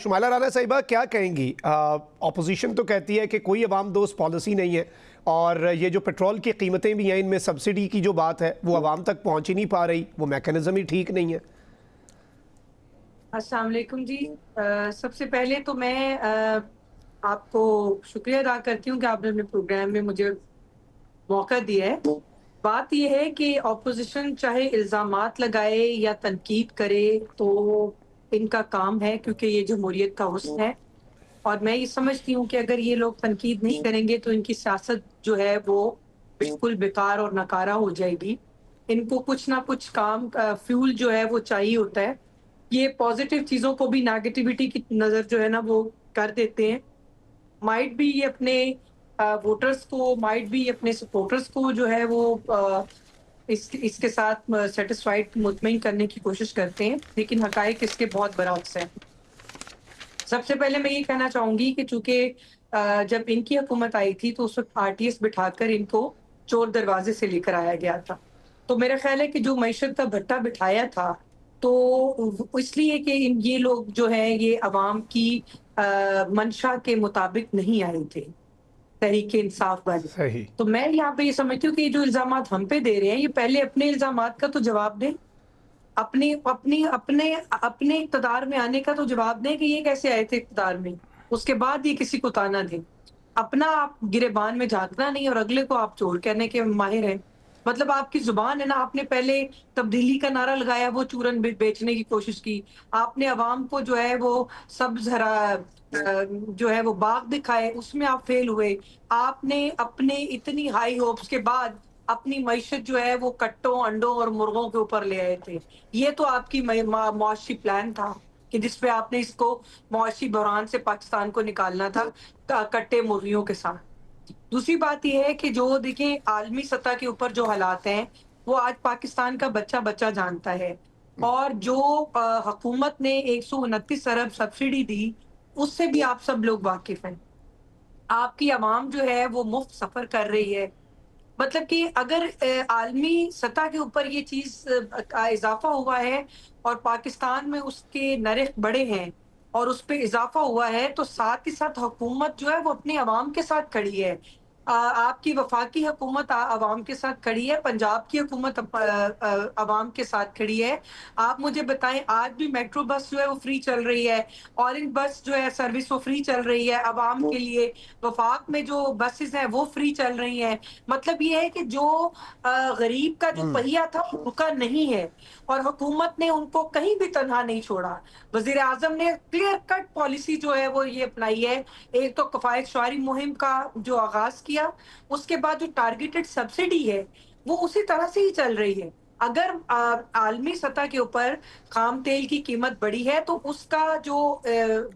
شمائلہ رانا صاحبہ کیا کہیں گی؟ اپوزیشن تو کہتی ہے کہ کوئی عوام دوست پالیسی نہیں ہے، اور یہ جو پیٹرول کی قیمتیں بھی ہیں ان میں سبسڈی کی جو بات ہے وہ عوام تک پہنچ ہی نہیں پا رہی، وہ میکانزم ہی ٹھیک نہیں ہے۔ السلام علیکم جی۔ سب سے پہلے تو میں آپ کو شکریہ ادا کرتی ہوں کہ آپ نے اپنے پروگرام میں مجھے موقع دیا ہے۔ بات یہ ہے کہ اپوزیشن چاہے الزامات لگائے یا تنقید کرے تو ان کا کام ہے، کیونکہ یہ جمہوریت کا حسن ہے، اور میں یہ سمجھتی ہوں کہ اگر یہ لوگ تنقید نہیں کریں گے تو ان کی سیاست جو ہے وہ بالکل بیکار اور ناکارہ ہو جائے گی۔ ان کو کچھ نہ کچھ کام فیول جو ہے وہ چاہیے ہوتا ہے۔ یہ پازیٹیو چیزوں کو بھی نیگیٹیوٹی کی نظر جو ہے نا وہ کر دیتے ہیں۔ مائٹ بھی یہ اپنے ووٹرز کو، مائٹ بھی اپنے سپورٹرز کو جو ہے وہ اس کے ساتھ سیٹسفائیڈ مطمئن کرنے کی کوشش کرتے ہیں، لیکن حقائق اس کے بہت برعکس ہیں۔ سب سے پہلے میں یہ کہنا چاہوں گی کہ چونکہ جب ان کی حکومت آئی تھی تو اس وقت RTS بٹھا کر ان کو چور دروازے سے لے کر آیا گیا تھا۔ تو میرا خیال ہے کہ جو معیشت کا بھٹا بٹھایا تھا تو اس لیے کہ یہ لوگ جو ہے یہ عوام کی منشا کے مطابق نہیں آئے تھے، تحریک انصاف والے۔ صحیح۔ تو میں یہاں پہ یہ سمجھتی ہوں کہ یہ جو الزامات ہم پہ دے رہے ہیں، یہ پہلے اپنے الزامات کا تو جواب دیں، اپنے اقتدار میں آنے کا تو جواب دیں کہ یہ کیسے آئے تھے اقتدار میں، اس کے بعد یہ کسی کو تانا دیں۔ اپنا آپ گریبان میں جھانکنا نہیں اور اگلے کو آپ چور کہنے کے ماہر ہیں۔ مطلب آپ کی زبان ہے نا، آپ نے پہلے تبدیلی کا نعرہ لگایا، وہ چورن بیچنے کی کوشش کی، آپ نے عوام کو جو ہے وہ سبز ہرا جو ہے وہ باغ دکھائے، اس میں آپ فیل ہوئے۔ آپ نے اپنے اتنی ہائی ہوپس کے بعد اپنی معیشت جو ہے وہ کٹوں، انڈوں اور مرغوں کے اوپر لے آئے تھے۔ یہ تو آپ کی معاشی پلان تھا کہ جس پہ آپ نے اس کو معاشی بحران سے پاکستان کو نکالنا تھا کٹے مرغیوں کے ساتھ۔ دوسری بات یہ ہے کہ جو دیکھیں عالمی سطح کے اوپر جو حالات ہیں وہ آج پاکستان کا بچہ بچہ جانتا ہے، اور جو حکومت نے 129 ارب سبسڈی دی اس سے بھی آپ سب لوگ واقف ہیں۔ آپ کی عوام جو ہے وہ مفت سفر کر رہی ہے۔ مطلب کہ اگر عالمی سطح کے اوپر یہ چیز کا اضافہ ہوا ہے اور پاکستان میں اس کے نرخ بڑے ہیں اور اس پہ اضافہ ہوا ہے، تو ساتھ ہی ساتھ حکومت جو ہے وہ اپنی عوام کے ساتھ کھڑی ہے۔ آپ کی وفاقی حکومت عوام کے ساتھ کھڑی ہے، پنجاب کی حکومت عوام کے ساتھ کھڑی ہے۔ آپ مجھے بتائیں، آج بھی میٹرو بس جو ہے وہ فری چل رہی ہے، اورنج بس جو ہے سروس وہ فری چل رہی ہے عوام کے لیے، وفاق میں جو بسز ہیں وہ فری چل رہی ہیں۔ مطلب یہ ہے کہ جو غریب کا جو پہیہ تھا وہ رکا نہیں ہے، اور حکومت نے ان کو کہیں بھی تنہا نہیں چھوڑا۔ وزیر اعظم نے کلیئر کٹ پالیسی جو ہے وہ یہ اپنائی ہے۔ ایک تو کفایت شعاری مہم کا جو آغاز کیا، اس کے بعد جو ٹارگیٹڈ سبسڈی ہے وہ اسی طرح سے ہی چل رہی ہے۔ اگر عالمی سطح کے اوپر خام تیل کی قیمت بڑھی ہے تو اس کا جو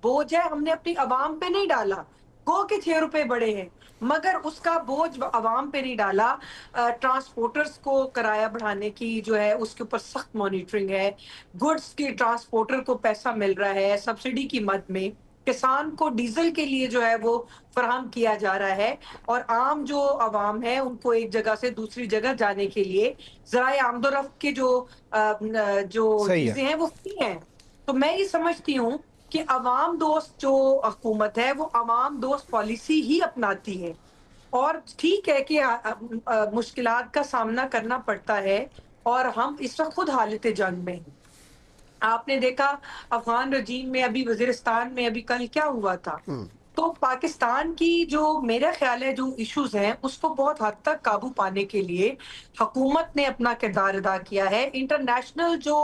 بوجھ ہے ہم نے اپنی عوام پہ نہیں ڈالا، گو کے 6 روپے بڑھے ہیں، مگر اس کا بوجھ عوام پہ نہیں ڈالا۔ ٹرانسپورٹرز کو کرایہ بڑھانے کی جو ہے اس کے اوپر سخت مانیٹرنگ ہے، گڈز کے ٹرانسپورٹر کو پیسہ مل رہا ہے سبسڈی کی مد میں، کسان کو ڈیزل کے لیے جو ہے وہ فراہم کیا جا رہا ہے، اور عام جو عوام ہے ان کو ایک جگہ سے دوسری جگہ جانے کے لیے ذرائع آمد و رفت کے جو صحیح ہے۔ چیزیں ہیں وہ فری ہیں۔ تو میں یہ سمجھتی ہوں کہ عوام دوست جو حکومت ہے وہ عوام دوست پالیسی ہی اپناتی ہے، اور ٹھیک ہے کہ مشکلات کا سامنا کرنا پڑتا ہے، اور ہم اس وقت خود حالت جنگ میں ہیں۔ آپ نے دیکھا افغان رجیم میں، ابھی وزیرستان میں ابھی کل کیا ہوا تھا۔ تو پاکستان کی جو میرا خیال ہے جو ایشوز ہیں اس کو بہت حد تک قابو پانے کے لیے حکومت نے اپنا کردار ادا کیا ہے۔ انٹرنیشنل جو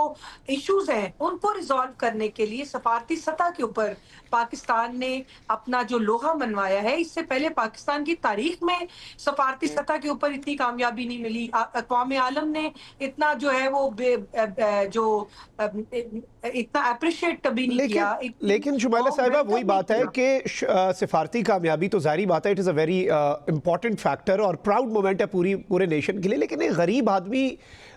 ایشوز ہیں ان کو ریزالو کرنے کے لیے سفارتی سطح کے اوپر پاکستان نے اپنا جو لوہا منوایا ہے۔ اس سے پہلے پاکستان کی تاریخ میں سفارتی سطح کے اوپر اتنی کامیابی نہیں ملی، اقوام عالم نے اتنا جو ہے وہ اتنا اپریشیٹ کبھی نہیں کیا۔ لیکن شمائلہ صاحبہ وہی بات ہے کہ سفارتی کامیابی تو ظاہری بات ہے، it is a very important factor اور پراؤڈ مومنٹ ہے پورے نیشن کے لیے، لیکن ایک غریب آدمی